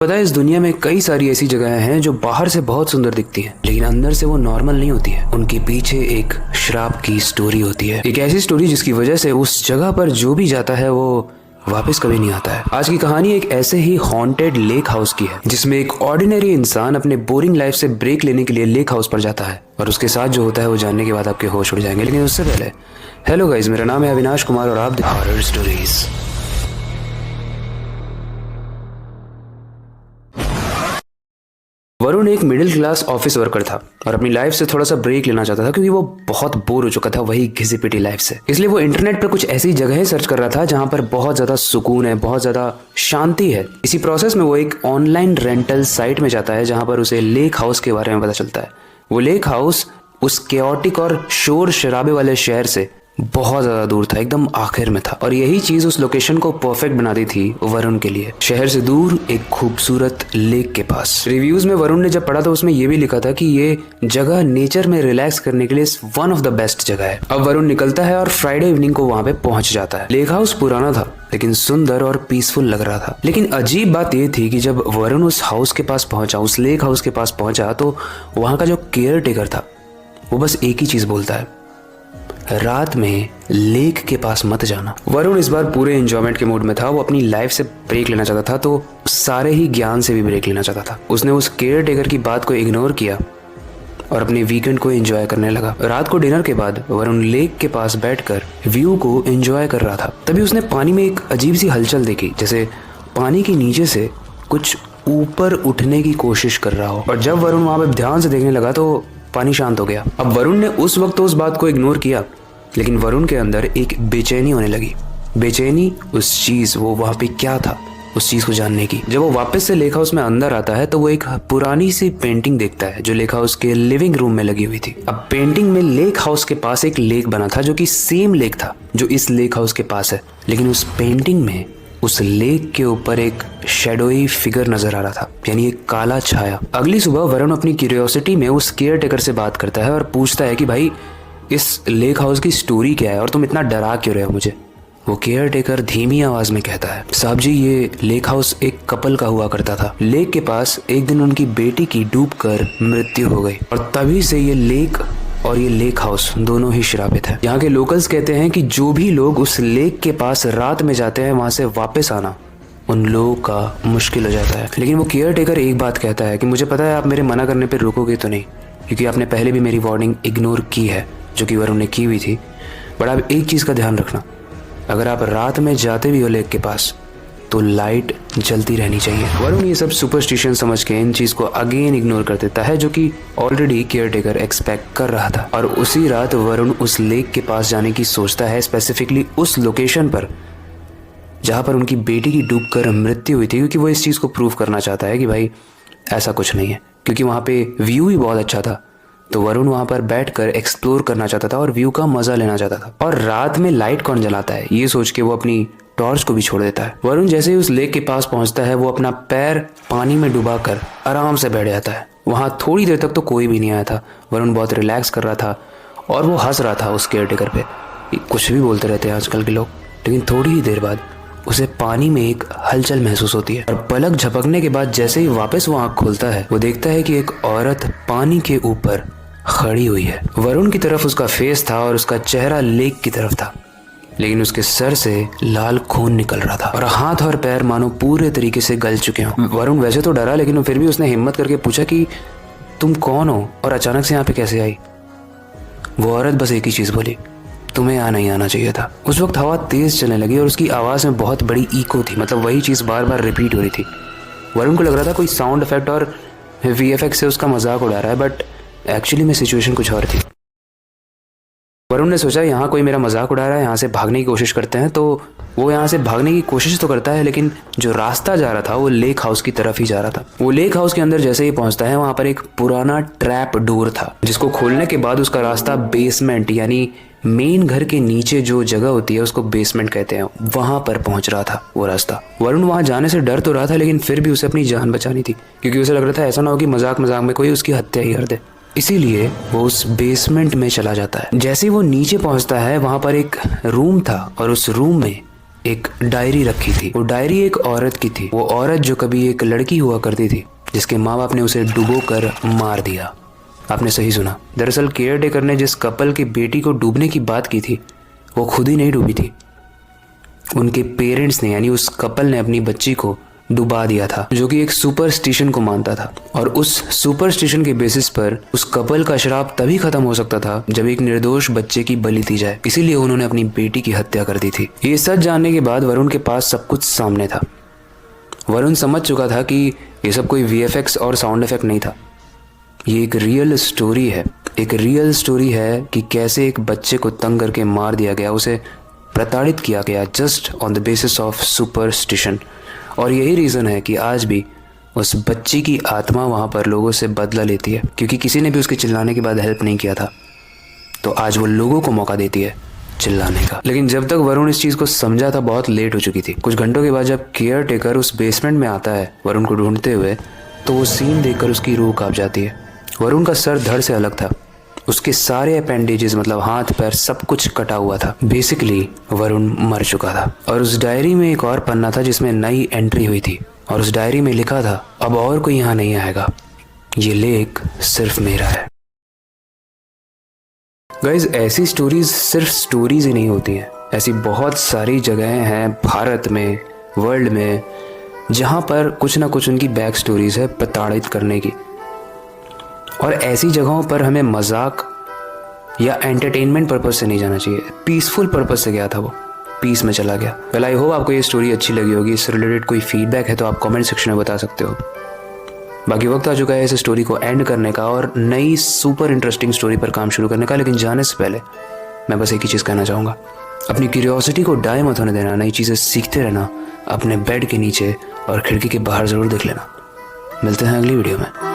पता है, इस दुनिया में कई सारी ऐसी जगहें हैं जो बाहर से बहुत सुंदर दिखती हैं, लेकिन अंदर से वो नॉर्मल नहीं होती है। उनके पीछे एक श्राप की स्टोरी होती है, एक ऐसी स्टोरी जिसकी वजह से उस जगह पर जो भी जाता है वो वापस कभी नहीं आता है। आज की कहानी एक ऐसे ही हॉन्टेड लेक हाउस की है, जिसमें एक ऑर्डिनरी इंसान अपने बोरिंग लाइफ से ब्रेक लेने के लिए लेक हाउस पर जाता है, और उसके साथ जो होता है वो जानने के बाद आपके होश उड़ जाएंगे। लेकिन उससे पहले, हेलो गाइस, मेरा नाम है अविनाश कुमार और आप हॉरर स्टोरीज। वरुण एक मिडिल क्लास ऑफिस वर्कर था और अपनी लाइफ से थोड़ा सा ब्रेक लेना चाहता था, क्योंकि वो बहुत बोर हो चुका था वही घिसी पिटी लाइफ से। इसलिए वो इंटरनेट पर कुछ ऐसी जगहें सर्च कर रहा था जहां पर बहुत ज्यादा सुकून है, बहुत ज्यादा शांति है। इसी प्रोसेस में वो एक ऑनलाइन रेंटल साइट में जाता है जहां पर उसे लेक हाउस के बारे में पता चलता है। वो लेक हाउस उस केओटिक और शोर शराबे वाले शहर से बहुत ज्यादा दूर था, एकदम आखिर में था, और यही चीज उस लोकेशन को परफेक्ट बना दी थी वरुण के लिए। शहर से दूर एक खूबसूरत लेक के पास। रिव्यूज में वरुण ने जब पढ़ा तो उसमें यह भी लिखा था कि ये जगह नेचर में रिलैक्स करने के लिए वन ऑफ द बेस्ट जगह है। अब वरुण निकलता है और फ्राइडे इवनिंग को वहां पे पहुंच जाता है। लेक हाउस पुराना था, लेकिन सुंदर और पीसफुल लग रहा था। लेकिन अजीब बात यह थी कि जब वरुण उस हाउस के पास पहुंचा, उस लेक हाउस के पास पहुंचा, तो वहां का जो केयर टेकर था वो बस एक ही चीज बोलता है, रात में लेक के पास मत जाना। वरुण इस बार पूरे एंजॉयमेंट के मूड में था। वो अपनी लाइफ से ब्रेक लेना चाहता था, तो सारे ही ज्ञान से भी ब्रेक लेना चाहता था। उसने उस केयर टेकर की बात को इग्नोर किया और अपने वीकेंड को एंजॉय करने लगा। रात को डिनर के बाद वरुण लेक के पास बैठकर व्यू को एंजॉय कर रहा था। तभी उसने पानी में एक अजीब सी हलचल देखी, जैसे पानी के नीचे से कुछ ऊपर उठने की कोशिश कर रहा हो। और जब वरुण वहां पर ध्यान से देखने लगा तो पानी शांत हो गया। अब वरुण ने उस वक्त तो उस बात को इग्नोर किया, लेकिन वरुण के अंदर एक बेचैनी होने लगी। बेचैनी उस चीज, वो वहां पे क्या था, उस चीज को जानने की। जब वो वापस से लेक हाउस में अंदर आता है तो वो एक पुरानी सी पेंटिंग देखता है जो लेक हाउस के लिविंग रूम में लगी हुई थी। अब पेंटिंग में लेक हाउस के पास एक लेक बना था जो कि सेम लेक था जो इस लेक हाउस के पास है, लेकिन उस पेंटिंग में उस लेक के ऊपर एक शेडोई फिगर नजर आ रहा था, यानी एक काला छाया। अगली सुबह वरुण अपनी क्यूरियोसिटी में उस केयर टेकर से बात करता है और पूछता है कि भाई, इस लेक हाउस की स्टोरी क्या है और तुम इतना डरा क्यों रहे हो मुझे। वो केयर टेकर धीमी आवाज में कहता है, साहब जी, ये लेक हाउस एक कपल का हुआ करता था। लेक के पास एक दिन उनकी बेटी की डूबकर मृत्यु हो गई, और तभी से ये लेक और ये लेक हाउस दोनों ही श्रापित है। यहाँ के लोकल्स कहते हैं कि जो भी लोग उस लेक के पास रात में जाते हैं, वहां से वापस आना उन लोगों का मुश्किल हो जाता है। लेकिन वो केयर टेकर एक बात कहता है कि मुझे पता है आप मेरे मना करने पर रुकोगे तो नहीं, क्योंकि आपने पहले भी मेरी वार्निंग इग्नोर की है, जो कि वरुण ने की हुई थी। बट आप एक चीज का ध्यान रखना, अगर आप रात में जाते भी हो लेक के पास तो लाइट जलती रहनी चाहिए। वरुण ये सब सुपरस्टिशन समझ के इन चीज को अगेन इग्नोर कर देता है, जो कि ऑलरेडी केयर टेकर एक्सपेक्ट कर रहा था। और उसी रात वरुण उस लेक के पास जाने की सोचता है, स्पेसिफिकली उस लोकेशन पर जहां पर उनकी बेटी की डूबकर मृत्यु हुई थी, क्योंकि वो इस चीज को प्रूव करना चाहता है कि भाई ऐसा कुछ नहीं है, क्योंकि वहां पे व्यू ही बहुत अच्छा था। तो वरुण वहां पर बैठकर एक्सप्लोर करना चाहता था और व्यू का मजा लेना चाहता था। और रात में लाइट कौन जलाता है, ये सोच के वो अपनी टॉर्च को भी छोड़ देता है। वरुण जैसे ही उस लेक के पास पहुंचता है, वो अपना पैर पानी में डुबाकर आराम से बैठ जाता है। वहां थोड़ी देर तक तो कोई भी नहीं आया था। वरुण बहुत रिलैक्स कर रहा था और वो हंस रहा था उस केयर टेकर पे। कुछ भी बोलते रहते हैं आजकल के लोग। लेकिन थोड़ी ही देर बाद उसे पानी में एक हलचल महसूस होती है, और पलक झपकने के बाद जैसे ही वापस वो आंख खोलता है, वो देखता है कि एक औरत पानी के ऊपर खड़ी हुई है। वरुण की तरफ उसका फेस था और उसका चेहरा लेक की तरफ था, लेकिन उसके सर से लाल खून निकल रहा था और हाथ और पैर मानो पूरे तरीके से गल चुके हों। वरुण वैसे तो डरा, लेकिन फिर भी उसने हिम्मत करके पूछा कि तुम कौन हो और अचानक से यहाँ पे कैसे आई। वो औरत बस एक ही चीज बोली, तुम्हें यहाँ नहीं आना चाहिए था। उस वक्त हवा तेज चलने लगी और उसकी आवाज में बहुत बड़ी इको थी, मतलब वही चीज बार बार रिपीट हो रही थी। वरुण को लग रहा था कोई साउंड इफेक्ट और VFX से उसका मजाक उड़ा रहा है, बट एक्चुअली में सिचुएशन कुछ और थी। वरुण ने सोचा यहाँ कोई मेरा मजाक उड़ा रहा है, यहाँ से भागने की कोशिश करते हैं। तो वो यहाँ से भागने की कोशिश तो करता है, लेकिन जो रास्ता जा रहा था वो लेक हाउस की तरफ ही जा रहा था। वो लेक हाउस के अंदर जैसे ही पहुंचता है, वहां पर एक पुराना ट्रैप डोर था, जिसको खोलने के बाद उसका रास्ता बेसमेंट, यानी मेन घर के नीचे जो जगह होती है उसको बेसमेंट कहते हैं, वहां पर पहुंच रहा था वो रास्ता। वरुण वहां जाने से डर तो रहा था, लेकिन फिर भी उसे अपनी जान बचानी थी, क्योंकि उसे लग रहा था ऐसा ना हो कि मजाक मजाक में कोई उसकी हत्या ही कर दे। इसीलिए वो उस बेसमेंट में चला जाता है। जैसे ही वो नीचे पहुंचता है, वहां पर एक रूम था और उस रूम में एक डायरी रखी थी। वो डायरी एक औरत की थी, वो औरत जो कभी एक लड़की हुआ करती थी जिसके माँ बाप ने उसे डुबो कर मार दिया। आपने सही सुना। दरअसल केयर टेकर ने जिस कपल की बेटी को डूबने की बात की थी वो खुद ही नहीं डूबी थी, उनके पेरेंट्स ने यानी उस कपल ने अपनी बच्ची को डुबा दिया था, जो कि एक सुपरस्टिशन को मानता था। और उस सुपरस्टिशन के बेसिस पर उस कपल का श्राप तभी खत्म हो सकता था जब एक निर्दोष बच्चे की बलि दी जाए। इसीलिए उन्होंने अपनी बेटी की हत्या कर दी थी। ये सच जानने के बाद वरुण के पास सब कुछ सामने था। वरुण समझ चुका था कि ये सब कोई VFX और साउंड इफेक्ट नहीं था, ये एक रियल स्टोरी है। एक रियल स्टोरी है कि कैसे एक बच्चे को तंग करके मार दिया गया, उसे प्रताड़ित किया गया just on the basis of superstition. और यही रीज़न है कि आज भी उस बच्ची की आत्मा वहाँ पर लोगों से बदला लेती है, क्योंकि किसी ने भी उसके चिल्लाने के बाद हेल्प नहीं किया था, तो आज वो लोगों को मौका देती है चिल्लाने का। लेकिन जब तक वरुण इस चीज़ को समझा था बहुत लेट हो चुकी थी। कुछ घंटों के बाद जब केयर टेकर उस बेसमेंट में आता है वरुण को ढूंढते हुए, तो वो सीन देखकर उसकी रूह कांप जाती है। वरुण का सर धड़ से अलग था, उसके सारे अपेंडेजेस मतलब हाथ पैर सब कुछ कटा हुआ था। बेसिकली वरुण मर चुका था। और उस डायरी में एक और पन्ना था जिसमें नई एंट्री हुई थी, और उस डायरी में लिखा था, अब और कोई यहाँ नहीं आएगा, ये लेक सिर्फ मेरा है। गाइज, ऐसी स्टोरीज सिर्फ स्टोरीज ही नहीं होती हैं, ऐसी बहुत सारी जगहें हैं भारत में, वर्ल्ड में, जहाँ पर कुछ ना कुछ उनकी बैक स्टोरीज है प्रताड़ित करने की। और ऐसी जगहों पर हमें मजाक या एंटरटेनमेंट पर्पज से नहीं जाना चाहिए, पीसफुल पर्पज से गया था वो, पीस में चला गया। वेल, आई होप आपको ये स्टोरी अच्छी लगी होगी। इससे रिलेटेड कोई फीडबैक है तो आप कमेंट सेक्शन में बता सकते हो। बाकी वक्त आ चुका है इस स्टोरी को एंड करने का और नई सुपर इंटरेस्टिंग स्टोरी पर काम शुरू करने का। लेकिन जाने से पहले मैं बस एक ही चीज़ कहना चाहूँगा, अपनी क्यूरियोसिटी को डाई मत होने देना, नई चीज़ें सीखते रहना, अपने बेड के नीचे और खिड़की के बाहर ज़रूर देख लेना। मिलते हैं अगली वीडियो में।